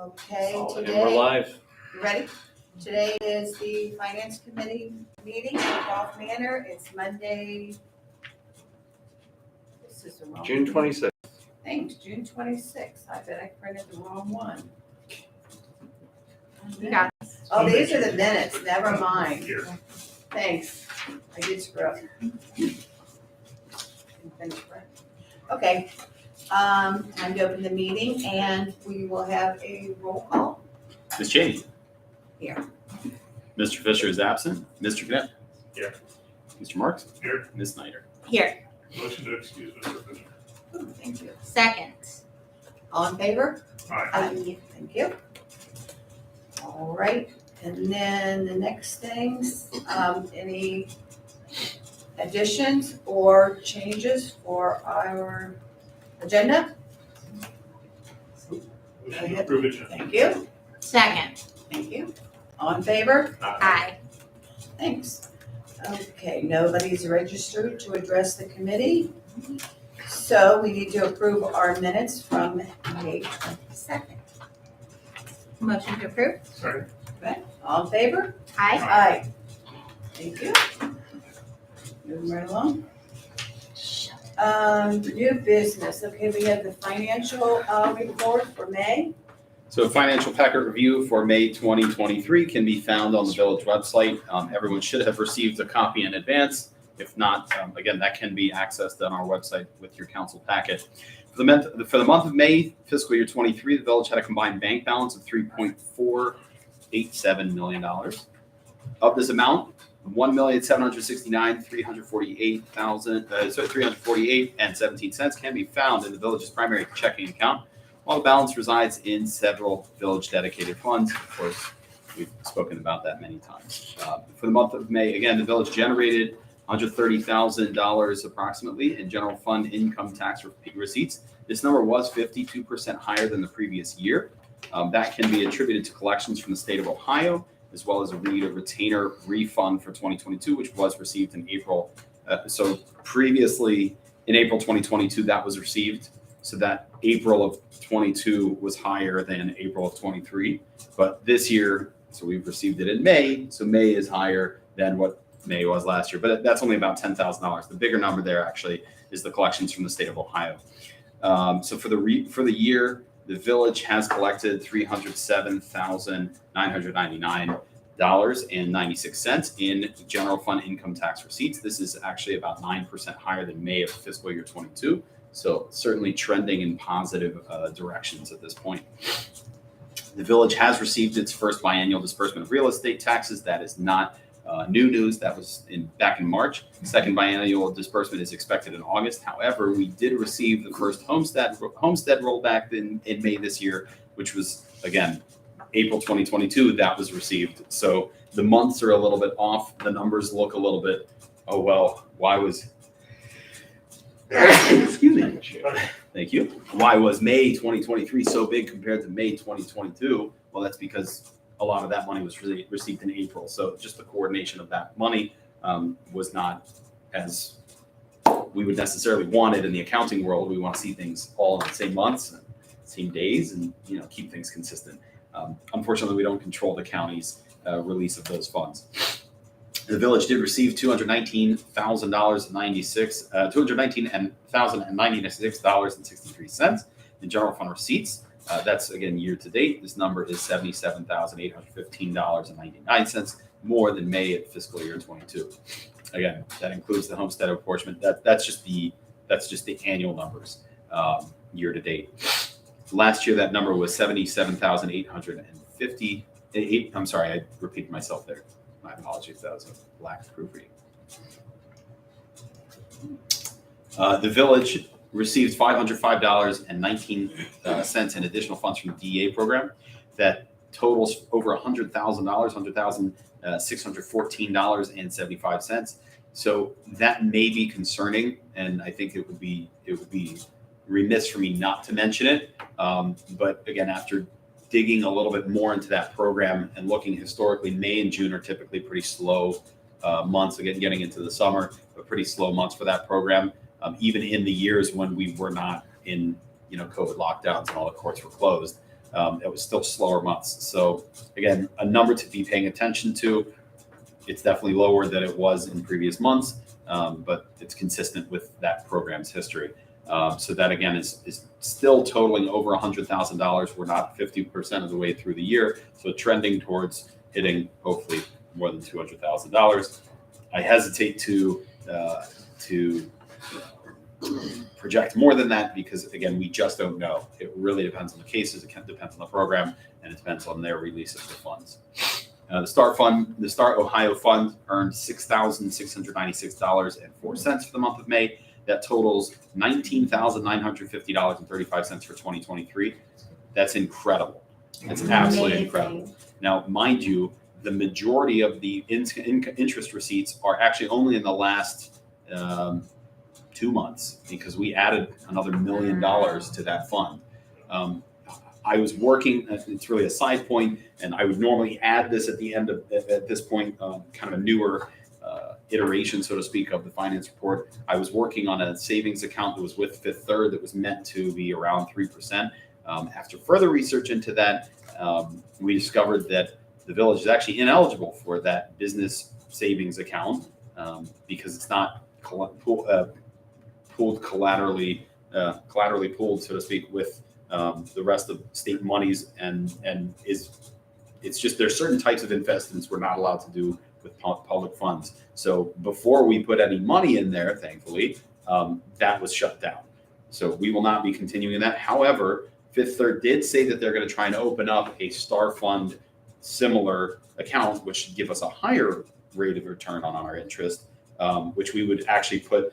Okay, And we're today, live. you ready? Today is the Finance Committee meeting at Manor. It's Monday. This is the wrong. June 26th. Thanks, June 26th. I bet I printed the wrong one. You got this. Oh, these are the minutes, never mind. Here. Thanks, I did screw up. Okay, time to open the meeting and we will have a roll call. Ms. Cheney. Here. Mr. Fisher is absent. Mr. Knapp. Here. Mr. Marks. Here. Ms. Snyder. Here, Motion to excuse Mr. Fisher. Thank you. second. All in favor? Aye. Thank you. All right, and then the next things, any additions or changes for our agenda? Motion to approve agenda. Thank you, Second. thank you. All in favor? Aye. Thanks. Okay, nobody's registered to address the committee. So we need to approve our minutes from May 22nd. Motion to approve? Second. Okay, all in favor? Aye. Aye. Thank you. Moving right along. New business, okay, we have the financial report for May. So a financial packet review for May 2023 can be found on the village website. Everyone should have received a copy in advance. If not, again, that can be accessed on our website with your council packet. For the month of May, fiscal year 23, the village had a combined bank balance of $3.487 million. Of this amount, $1,769,348.17 can be found in the village's primary checking account, while the balance resides in several village dedicated funds. Of course, we've spoken about that many times. For the month of May, again, the village generated $130,000 approximately in general fund income tax receipts. This number was 52% higher than the previous year. That can be attributed to collections from the state of Ohio, as well as a retainer refund for 2022, which was received in April. So previously in April 2022, that was received. So that April of 22 was higher than April of 23. But this year, so we've received it in May. So May is higher than what May was last year, but that's only about $10,000. The bigger number there actually is the collections from the state of Ohio. So for the year, the village has collected $307,999.96 in general fund income tax receipts. This is actually about 9% higher than May of fiscal year 22. So certainly trending in positive directions at this point. The village has received its first biannual disbursement of real estate taxes. That is not new news. That was back in March. Second biannual disbursement is expected in August. However, we did receive the first homestead rollback in May this year, which was, again, April 2022, that was received. So the months are a little bit off. The numbers look a little bit, oh, well, why was, excuse me. Thank you. Why was May 2023 so big compared to May 2022? Well, that's because a lot of that money was received in April. So just the coordination of that money was not as we would necessarily want it in the accounting world. We want to see things all in the same months, and same days, and keep things consistent. Unfortunately, we don't control the county's release of those funds. The village did receive $219,096.63 in general fund receipts. That's, again, year to date. This number is $77,815.99, more than May of fiscal year 22. Again, that includes the homestead apportionment. That's just the annual numbers year to date. Last year, that number was $77,850. I'm sorry, I repeated myself there. My apologies. That was a lack of proofreading. The village received $505.19 in additional funds from the DEA program. That totals over $100,000, $100,614.75. So that may be concerning, and I think it would be remiss for me not to mention it. But again, after digging a little bit more into that program and looking historically, May and June are typically pretty slow months. Again, getting into the summer, but pretty slow months for that program. Even in the years when we were not in, COVID lockdowns and all the courts were closed, it was still slower months. So again, a number to be paying attention to. It's definitely lower than it was in previous months, but it's consistent with that program's history. So that again is still totaling over $100,000. We're not 50% of the way through the year, so trending towards hitting hopefully more than $200,000. I hesitate to project more than that because again, we just don't know. It really depends on the cases. It depends on the program, and it depends on their release of the funds. The Start Ohio Fund earned $6,696.04 for the month of May. That totals $19,950.35 for 2023. That's incredible. That's absolutely incredible. Now, mind you, the majority of the interest receipts are actually only in the last 2 months because we added another $1 million to that fund. I was working, it's really a side point, and I would normally add this at the end of, at this point, kind of a newer iteration, so to speak, of the finance report. I was working on a savings account that was with Fifth Third that was meant to be around 3%. After further research into that, we discovered that the village is actually ineligible for that business savings account because it's not pooled collaterally pooled, so to speak, with the rest of state monies, and it's just there's certain types of investments we're not allowed to do with public funds. So before we put any money in there, thankfully, that was shut down. So we will not be continuing that. However, Fifth Third did say that they're going to try and open up a Star Fund similar account, which should give us a higher rate of return on our interest, which we would actually put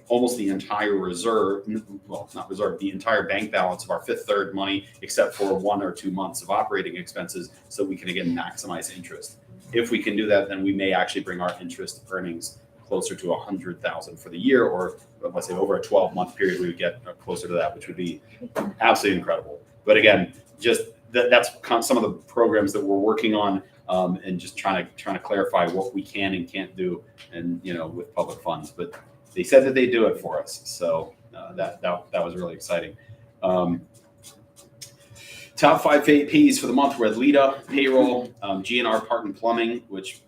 almost the entire reserve, well, not reserve, the entire bank balance of our Fifth Third money, except for 1 or 2 months of operating expenses, so we can again maximize interest. If we can do that, then we may actually bring our interest earnings closer to $100,000 for the year, or let's say over a 12-month period, we would get closer to that, which would be absolutely incredible. But again, just that's some of the programs that we're working on, and just trying to clarify what we can and can't do, and with public funds. But they said that they do it for us, so that was really exciting. Top 5 Ps for the month were Lita, Payroll, G&R Part and Plumbing, which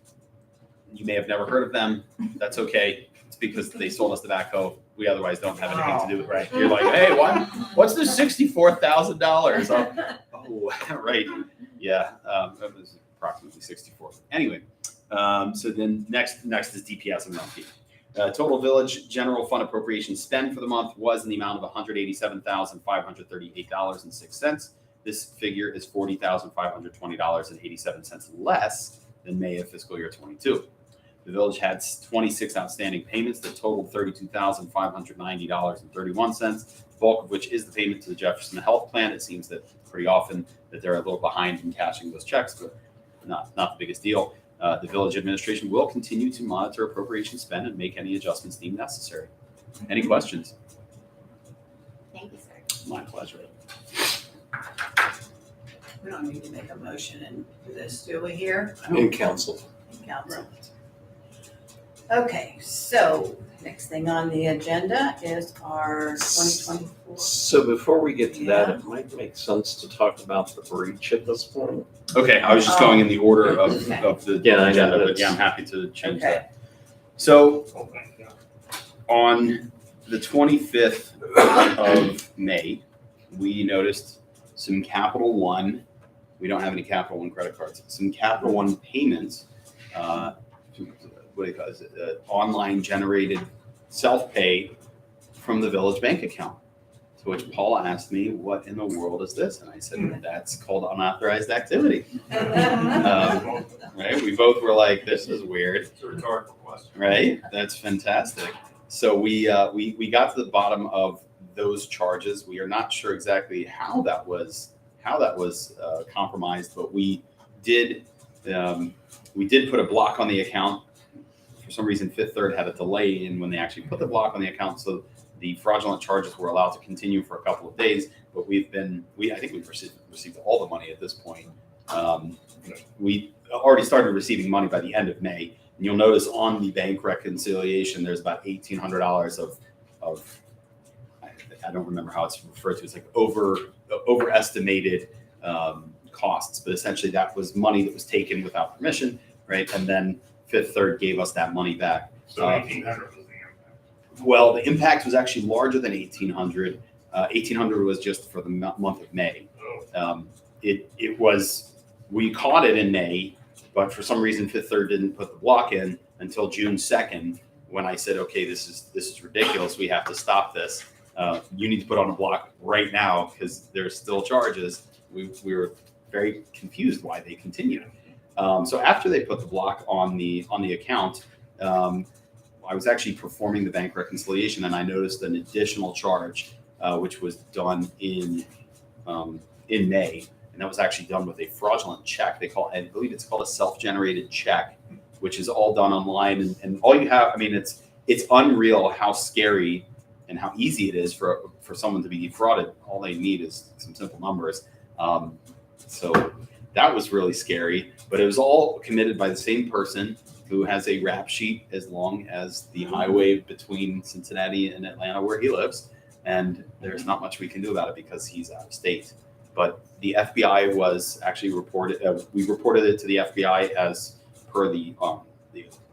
you may have never heard of them. That's okay. It's because they sold us the backhoe. We otherwise don't have anything to do with it, right? You're like, hey, what's the $64,000? Oh, right. Yeah, it was approximately 64. Anyway, so then next is DPS and LP. Total village general fund appropriation spend for the month was in the amount of $187,538.06. This figure is $40,520.87 less than May of fiscal year 22. The village had 26 outstanding payments that totaled $32,590.31, the bulk of which is the payment to the Jefferson Health Plan. It seems that pretty often that they're a little behind in cashing those checks, but not the biggest deal. The village administration will continue to monitor appropriation spend and make any adjustments deemed necessary. Any questions? Thank you, sir. My pleasure. We don't need to make a motion and do this, do we here? In council. In council. Okay, so next thing on the agenda is our 2024. So before we get to that, it might make sense to talk about the breach at this point. Okay, I was just going in the order of the Yeah, I know, agenda, but that's- yeah, I'm happy to change Okay. that. So on the 25th of May, we noticed some Capital One. We don't have any Capital One credit cards. Some Capital One payments. What do you call it? Online generated self-pay from the village bank account. To which Paula asked me, "What in the world is this?" And I said, "That's called unauthorized activity." Right? We both were like, "This is weird." It's a rhetorical question. Right? That's fantastic. So we got to the bottom of those charges. We are not sure exactly how that was compromised, but we did put a block on the account. For some reason, Fifth Third had a delay in when they actually put the block on the account, so the fraudulent charges were allowed to continue for a couple of days. But I think we've received all the money at this point. We already started receiving money by the end of May. And you'll notice on the bank reconciliation, there's about $1,800 of I don't remember how it's referred to. It's like overestimated costs, but essentially that was money that was taken without permission, right? And then Fifth Third gave us that money back. So 1,800 was the impact. Well, the impact was actually larger than 1,800. 1,800 was just for the month of May. Oh, It was, we caught it in May, but for some reason Fifth Third didn't put the block in until June 2nd, when I said, okay, this is ridiculous. We have to stop this. You need to put on a block right now because there's still charges. We were very confused why they continued. So after they put the block on the account, I was actually performing the bank reconciliation, and I noticed an additional charge, which was done in May, and that was actually done with a fraudulent check. I believe it's called a self-generated check, which is all done online, and all you have. I mean, it's unreal how scary and how easy it is for someone to be defrauded. All they need is some simple numbers. So that was really scary, but it was all committed by the same person who has a rap sheet as long as the highway between Cincinnati and Atlanta where he lives. And there's not much we can do about it because he's out of state. But the FBI was actually reported, we reported it to the FBI as per the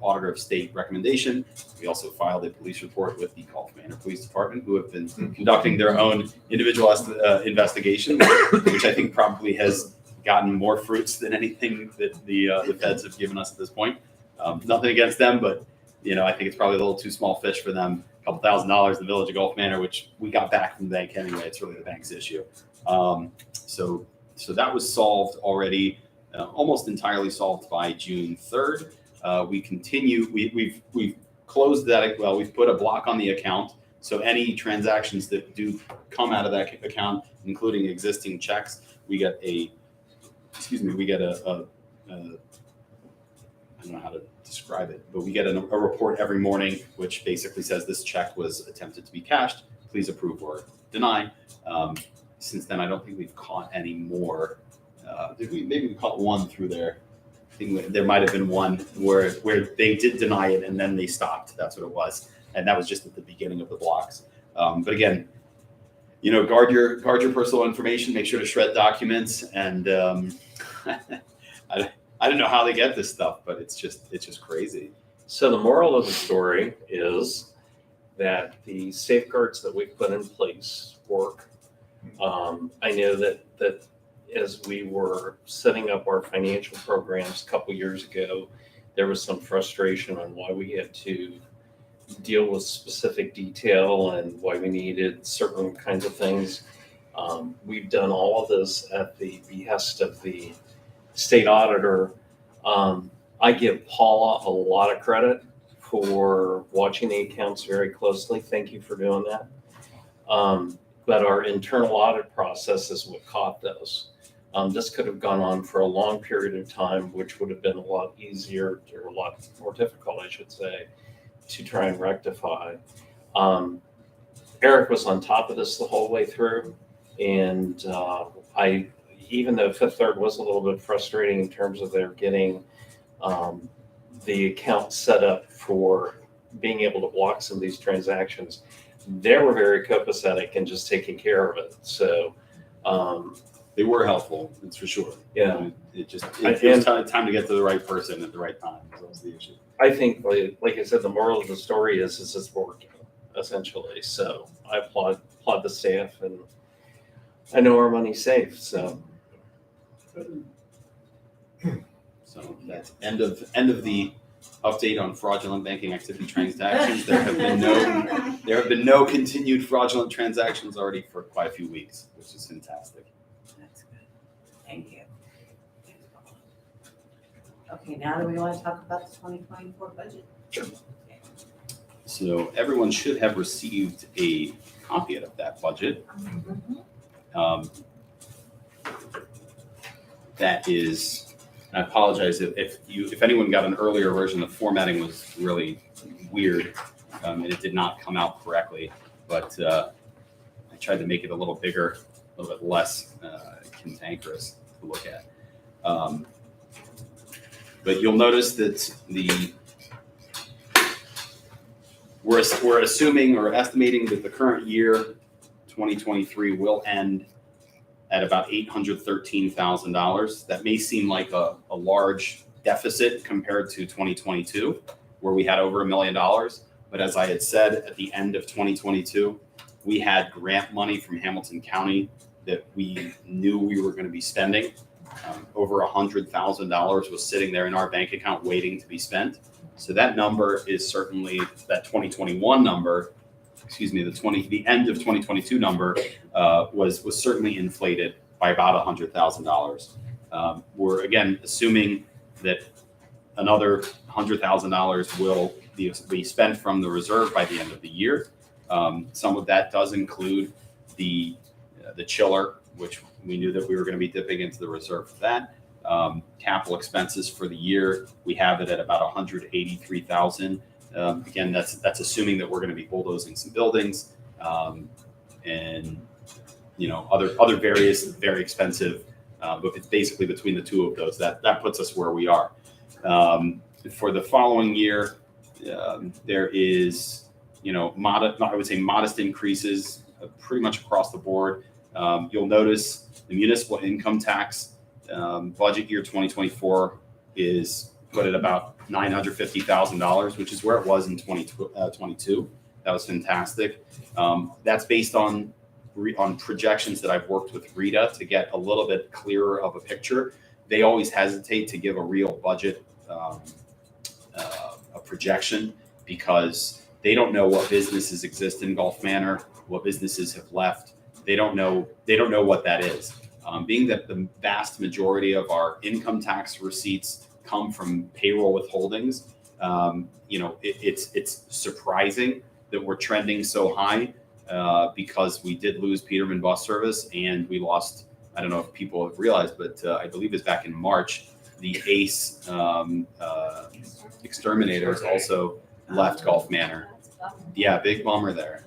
Auditor of State recommendation. We also filed a police report with the Manor Police Department, who have been conducting their own individual investigation, which I think probably has gotten more fruits than anything that the feds have given us at this point. Nothing against them, but I think it's probably a little too small fish for them. A couple $1,000 in the village of Gulf Manor, which we got back from the bank anyway. It's really the bank's issue. So that was solved already, almost entirely solved by June 3rd. We continue. We've closed that. Well, we've put a block on the account. So any transactions that do come out of that account, including existing checks, we get a I don't know how to describe it, but we get a report every morning, which basically says this check was attempted to be cashed. Please approve or deny. Since then, I don't think we've caught any more. Maybe we caught one through there. I think there might have been one where they did deny it and then they stopped. That's what it was, and that was just at the beginning of the blocks. But again, guard your personal information. Make sure to shred documents, and I don't know how they get this stuff, but it's just crazy. So the moral of the story is that the safeguards that we've put in place work. I know that as we were setting up our financial programs a couple years ago, there was some frustration on why we had to deal with specific detail and why we needed certain kinds of things. We've done all of this at the behest of the state auditor. I give Paula a lot of credit for watching the accounts very closely. Thank you for doing that. But our internal audit process is what caught those. This could have gone on for a long period of time, which would have been a lot easier or a lot more difficult, I should say, to try and rectify. Eric was on top of this the whole way through, and even though Fifth Third was a little bit frustrating in terms of their getting the account set up for being able to block some of these transactions, they were very copacetic and just taking care of it. So they were helpful, that's for sure. Yeah, it was time to get to the right person at the right time. That was the issue. I think, like I said, the moral of the story is it's working essentially. So I applaud the staff, and I know our money's safe. So that's end of the update on fraudulent banking activity transactions. There have been no continued fraudulent transactions already for quite a few weeks, which is fantastic. That's good. Thank you. Okay, now do we want to talk about the 2024 budget? Sure. So everyone should have received a copy of that budget. That is. I apologize if anyone got an earlier version. The formatting was really weird, and it did not come out correctly. But I tried to make it a little bigger, a little bit less cantankerous to look at. But you'll notice that we're assuming or estimating that the current year, 2023, will end at about $813,000. That may seem like a large deficit compared to 2022, where we had over $1 million. But as I had said, at the end of 2022, we had grant money from Hamilton County that we knew we were going to be spending. Over $100,000 was sitting there in our bank account waiting to be spent. So that number is certainly, that 2021 number, the end of 2022 number was certainly inflated by about $100,000. We're again assuming that another $100,000 will be spent from the reserve by the end of the year. Some of that does include the chiller, which we knew that we were going to be dipping into the reserve for that. Capital expenses for the year, we have it at about $183,000. Again, that's assuming that we're going to be bulldozing some buildings, and other various very expensive. But it's basically between the two of those that puts us where we are. For the following year, there is modest increases pretty much across the board. You'll notice the municipal income tax budget year 2024 is put at about $950,000, which is where it was in 2022. That was fantastic. That's based on projections that I've worked with Rita to get a little bit clearer of a picture. They always hesitate to give a real budget a projection because they don't know what businesses exist in Gulf Manor, what businesses have left. They don't know what that is. Being that the vast majority of our income tax receipts come from payroll withholdings, it's surprising that we're trending so high because we did lose Peterman Bus Service and we lost, I don't know if people have realized, but I believe it's back in March, the ACE exterminators also left Gulf Manor. Yeah, big bummer there.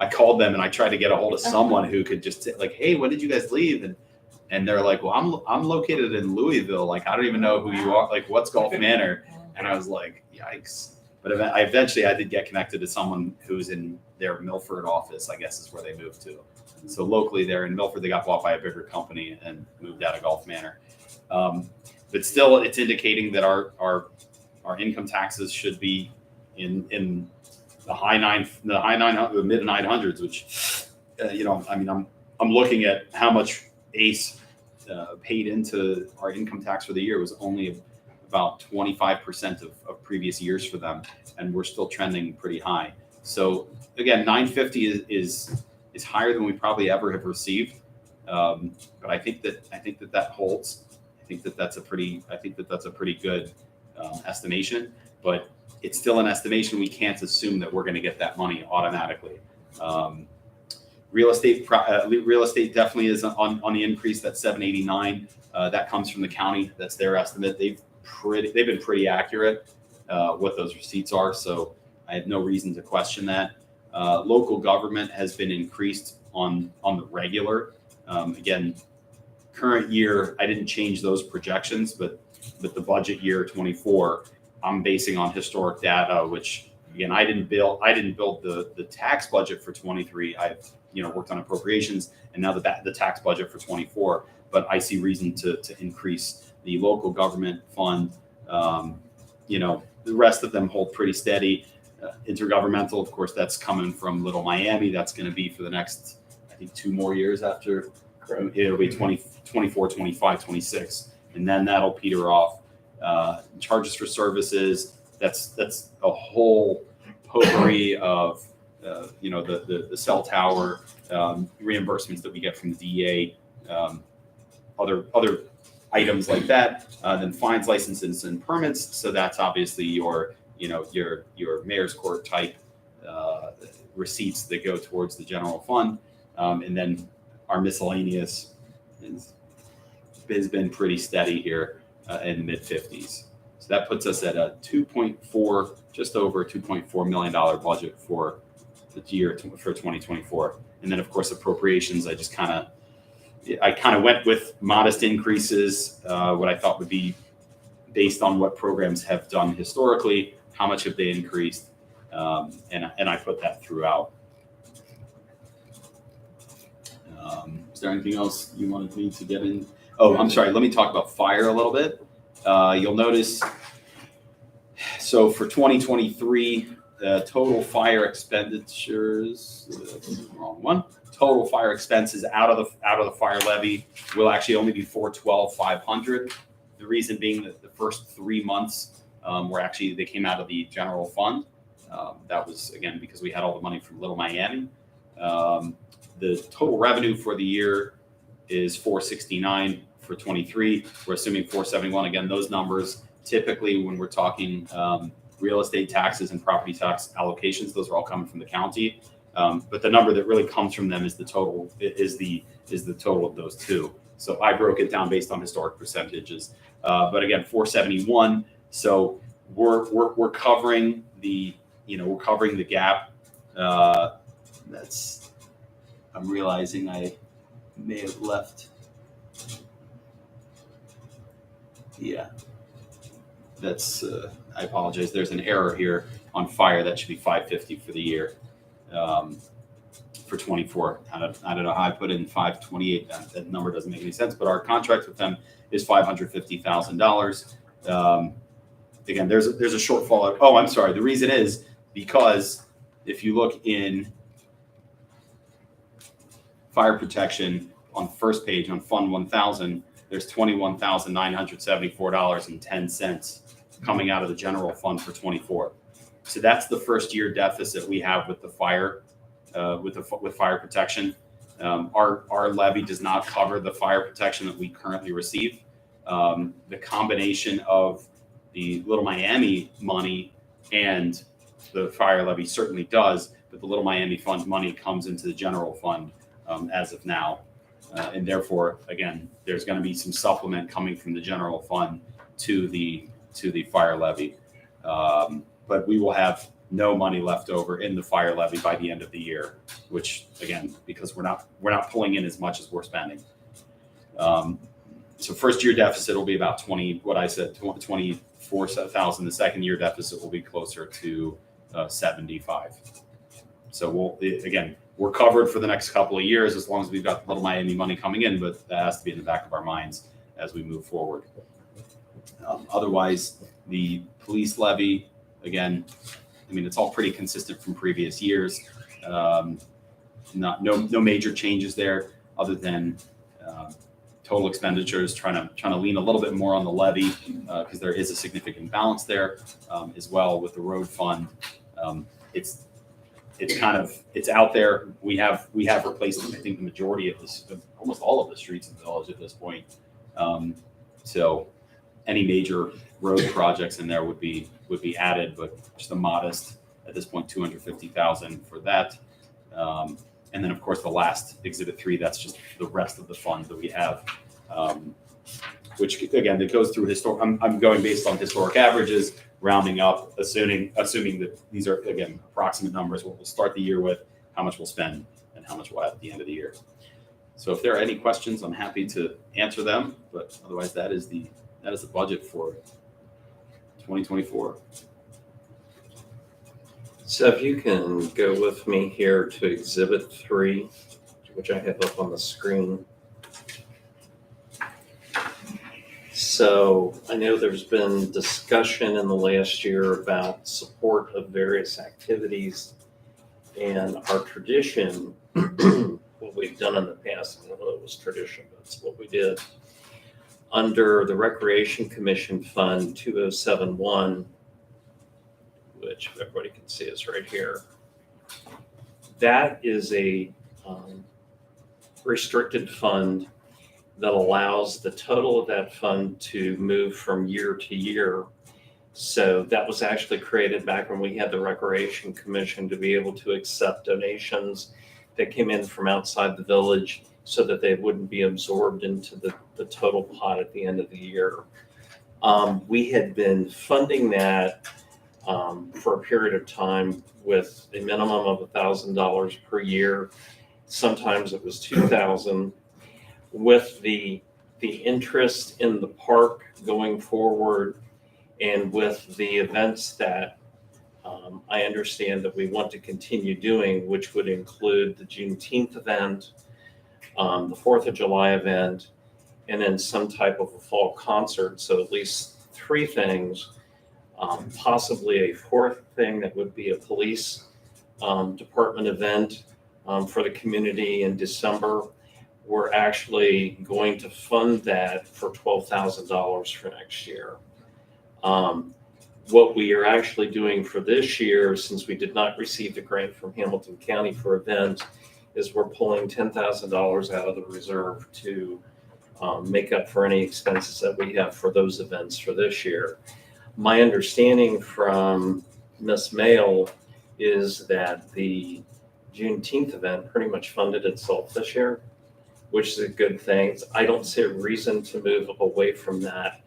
I called them and I tried to get a hold of someone who could just like, hey, when did you guys leave? And they're like, well, I'm located in Louisville. Like, I don't even know who you are. Like, what's Gulf Manor? And I was like, yikes. But I eventually did get connected to someone who's in their Milford office, I guess is where they moved to. So locally there in Milford, they got bought by a bigger company and moved out of Gulf Manor. But still, it's indicating that our income taxes should be in the mid 900s, which I'm looking at how much ACE paid into our income tax for the year. It was only about 25% of previous years for them, and we're still trending pretty high. So again, 950 is higher than we probably ever have received, but I think that holds. I think that that's a pretty good estimation, but it's still an estimation. We can't assume that we're going to get that money automatically. Real estate definitely is on the increase. That's 789. That comes from the county. That's their estimate. They've been pretty accurate what those receipts are. So I have no reason to question that. Local government has been increased on the regular. Again, current year I didn't change those projections, but the budget year 24. I'm basing on historic data, which again, I didn't build the tax budget for 23. I've worked on appropriations and now the tax budget for 24, but I see reason to increase the local government fund. The rest of them hold pretty steady. Intergovernmental, of course, that's coming from Little Miami. That's going to be for the next, I think, 2 more years after. It'll be 24, 25, 26, and then that'll peter off. Charges for services, that's a whole potpourri of the cell tower reimbursements that we get from the DEA, other items like that. Then fines, licenses, and permits. So that's obviously your mayor's court type receipts that go towards the general fund, and then our miscellaneous has been pretty steady here in the mid 50s. So that puts us at a just over $2.4 million budget for the year for 2024. And then of course appropriations, I kind of went with modest increases, what I thought would be based on what programs have done historically, how much have they increased, and I put that throughout. Is there anything else you wanted me to get in? Oh, I'm sorry. Let me talk about fire a little bit. You'll notice, so for 2023, total fire expenditures, wrong one. Total fire expenses out of the fire levy will actually only be $412,500. The reason being that the first 3 months they came out of the general fund. That was again because we had all the money from Little Miami. The total revenue for the year is $469 for 23. We're assuming $471. Again, those numbers typically when we're talking real estate taxes and property tax allocations, those are all coming from the county. But the number that really comes from them is the total of those two. So I broke it down based on historic percentages. But again, 471. So we're covering the gap. I'm realizing I may have left. Yeah. I apologize. There's an error here on fire. That should be 550 for the year. For 24. I don't know how I put in 528. That number doesn't make any sense, but our contract with them is $550,000. Again, there's a shortfall. Oh, I'm sorry. The reason is because if you look in fire protection on the first page on Fund 1000, there's $21,974.10 coming out of the general fund for 24. So that's the first year deficit we have with the fire, with fire protection. Our levy does not cover the fire protection that we currently receive. The combination of the Little Miami money and the fire levy certainly does, but the Little Miami fund money comes into the general fund as of now. And therefore, again, there's going to be some supplement coming from the general fund to the fire levy. But we will have no money left over in the fire levy by the end of the year, which again, because we're not pulling in as much as we're spending. So first year deficit will be about 24,000. The second year deficit will be closer to 75. So we're covered for the next couple of years as long as we've got Little Miami money coming in, but that has to be in the back of our minds as we move forward. Otherwise, the police levy, again, I mean, it's all pretty consistent from previous years. No major changes there other than total expenditures, trying to lean a little bit more on the levy because there is a significant balance there as well with the road fund. It's out there. We have replaced, I think, the majority of this, almost all of the streets in the village at this point. So any major road projects in there would be added, but just a modest at this point, $250,000 for that. And then of course the last Exhibit 3, that's just the rest of the funds that we have, which again, that goes through I'm going based on historic averages, rounding up, assuming that these are again approximate numbers. What we'll start the year with, how much we'll spend, and how much we'll have at the end of the year. So if there are any questions, I'm happy to answer them. But otherwise, that is the budget for 2024. So if you can go with me here to Exhibit 3, which I have up on the screen. So I know there's been discussion in the last year about support of various activities, and our tradition, what we've done in the past, I don't know if it was tradition, but it's what we did. Under the Recreation Commission Fund 2071, which everybody can see is right here. That is a restricted fund that allows the total of that fund to move from year to year. So that was actually created back when we had the Recreation Commission to be able to accept donations that came in from outside the village so that they wouldn't be absorbed into the total pot at the end of the year. We had been funding that for a period of time with a minimum of $1,000 per year. Sometimes it was $2,000. With the interest in the park going forward, and with the events that I understand that we want to continue doing, which would include the Juneteenth event, the 4th of July event, and then some type of a fall concert. So at least 3 things, possibly a 4th thing that would be a police department event for the community in December. We're actually going to fund that for $12,000 for next year. What we are actually doing for this year, since we did not receive the grant from Hamilton County for events, is we're pulling $10,000 out of the reserve to make up for any expenses that we have for those events for this year. My understanding from Ms. Mail is that the Juneteenth event pretty much funded itself this year, which is a good thing. I don't see a reason to move away from that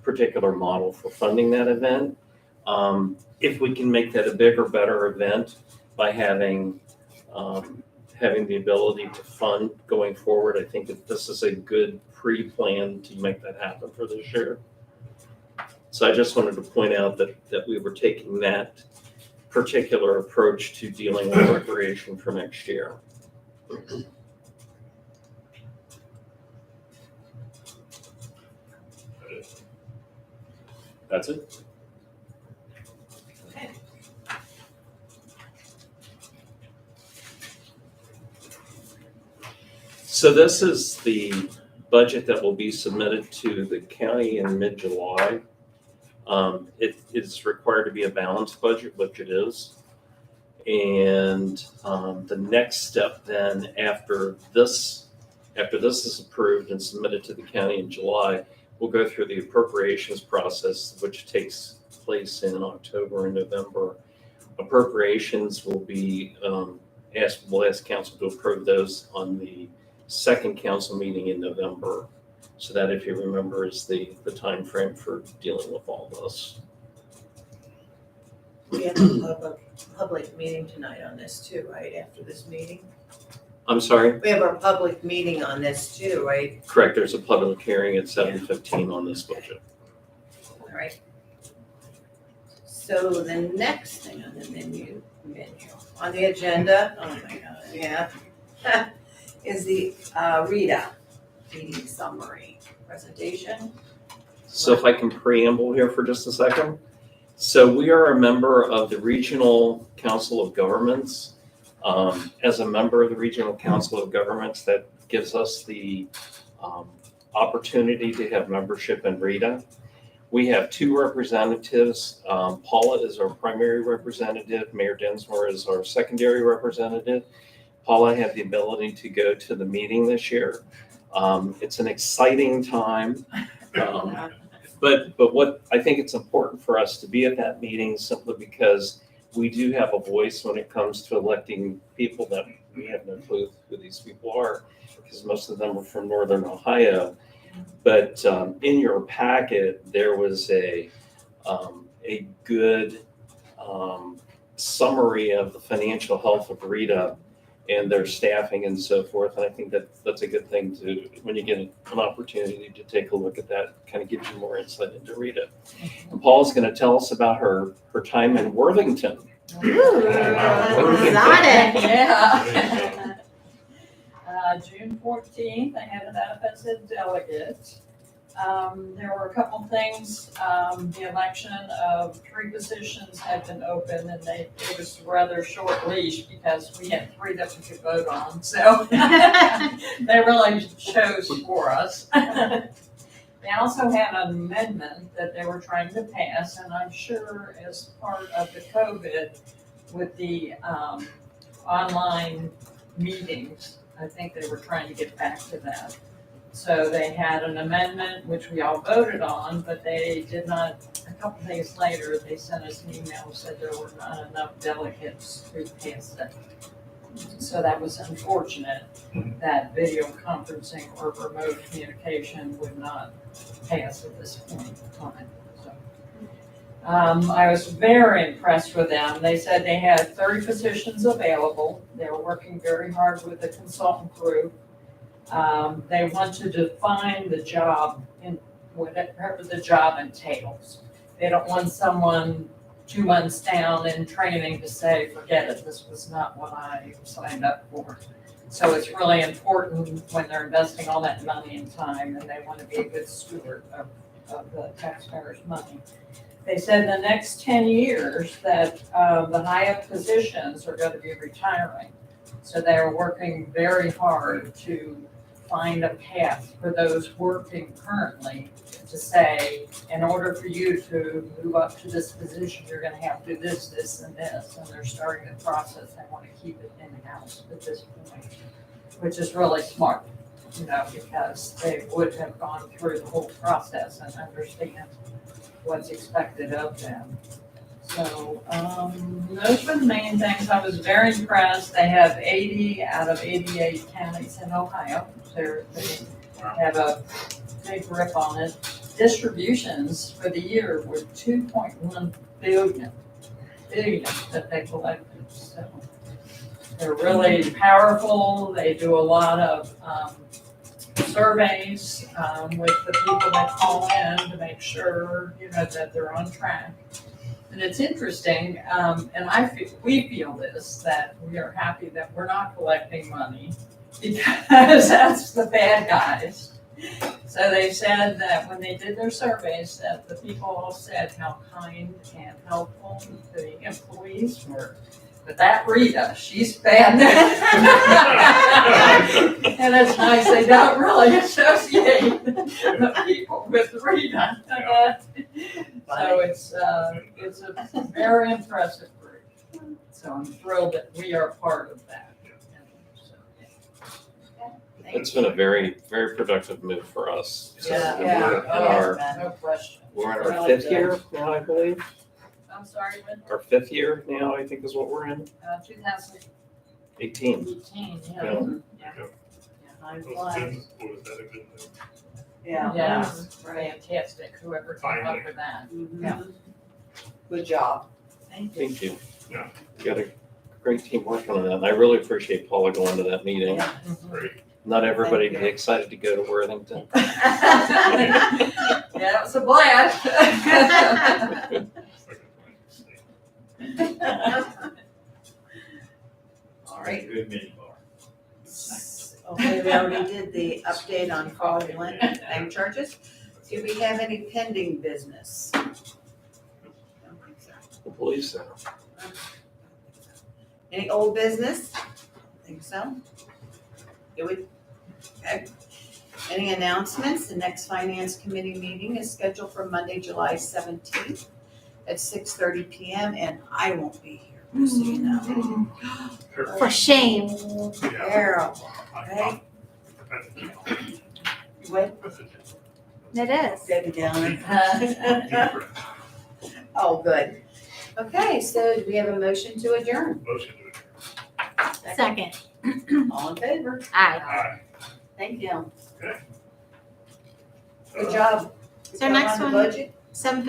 particular model for funding that event. If we can make that a bigger, better event by having the ability to fund going forward, I think that this is a good pre-plan to make that happen for this year. So I just wanted to point out that we were taking that particular approach to dealing with recreation for next year. That's it. Okay. So this is the budget that will be submitted to the county in mid-July. It is required to be a balanced budget, which it is. And the next step then, after this is approved and submitted to the county in July, we'll go through the appropriations process, which takes place in October and November. Appropriations will be we'll ask council to approve those on the second council meeting in November. So that, if you remember, is the time frame for dealing with all this. We have a public meeting tonight on this too, right, after this meeting? I'm sorry? We have our public meeting on this too, right? Correct, there's a public hearing at 7:15 on this budget. All right. So the next thing on the menu, on the agenda, oh my God, yeah, is the RITA meeting summary presentation. So if I can preamble here for just a second. So we are a member of the Regional Council of Governments. As a member of the Regional Council of Governments, that gives us the opportunity to have membership in RITA. We have 2 representatives. Paula is our primary representative. Mayor Densmore is our secondary representative. Paula had the ability to go to the meeting this year. It's an exciting time. But what I think it's important for us to be at that meeting simply because we do have a voice when it comes to electing people that we have no clue who these people are, because most of them are from Northern Ohio. But in your packet, there was a good summary of the financial health of RITA and their staffing and so forth. And I think that's a good thing to, when you get an opportunity to take a look at that, kind of gives you more insight into RITA. And Paul's going to tell us about her time in Worthington. Ooh, exotic. Yeah. June 14th, I had a manifested delegate. There were a couple things. The election of 3 positions had been open, and it was rather short leash because we had 3 that we could vote on. So they really chose for us. They also had an amendment that they were trying to pass, and I'm sure as part of the COVID with the online meetings, I think they were trying to get back to that. So they had an amendment, which we all voted on, but they did not, a couple days later, they sent us an email that said there were not enough delegates to pass it. So that was unfortunate that video conferencing or remote communication would not pass at this point in time. So, I was very impressed with them. They said they had 30 positions available. They were working very hard with the consultant group. They want to define the job and whatever the job entails. They don't want someone 2 months down in training to say, forget it, this was not what I signed up for. So it's really important when they're investing all that money and time, and they want to be a good steward of the taxpayers' money. They said in the next 10 years that the high-up positions are going to be retiring. So they're working very hard to find a path for those working currently to say, in order for you to move up to this position, you're gonna have to do this, this, and this. And they're starting the process. They want to keep it in-house at this point, which is really smart, because they would have gone through the whole process and understand what's expected of them. So, those were the main things. I was very impressed. They have 80 out of 88 counties in Ohio. They have a big grip on it. Distributions for the year were 2.1 billion that they collected. So they're really powerful. They do a lot of surveys with the people that call in to make sure, that they're on track. And it's interesting, and we feel this, that we are happy that we're not collecting money because that's the bad guys. So they said that when they did their surveys, that the people all said how kind and helpful the employees were. But that Rita, she's bad. And it's nice they don't really associate the people with Rita. So it's a very impressive group. So I'm thrilled that we are part of that. It's been a very, very productive move for us. So we're in Oh, our, no question. we're in our Really fifth year now, I believe. I'm sorry, when, Our fifth year now, I think is what we're in. 2018, 18. yeah. Time Was flies. that a good move? Yeah, fantastic, whoever came up with that. Yeah. Good job. Thank you. Thank you. Yeah. You got a great team working on that. And I really appreciate Paula going to that meeting. Great. Not everybody Thank be you. excited to go to Worthington. Yeah, it was a blast. All right. Good mini bar. Okay, we already did the update on fraudulent bank charges. Do we have any pending business? I believe so. Any old business? Think so? Do we? Okay. Any announcements? The next finance committee meeting is scheduled for Monday, July 17th at 6:30 PM, and I won't be here, just so you know. For shame. Terrible, okay? What? It is. Debbie Downer. Oh, good. Okay, so do we have a motion to adjourn? Motion to Second. All in favor? Aye. Aye. Thank you. Okay. Good job. So next On the one- budget? 7:15.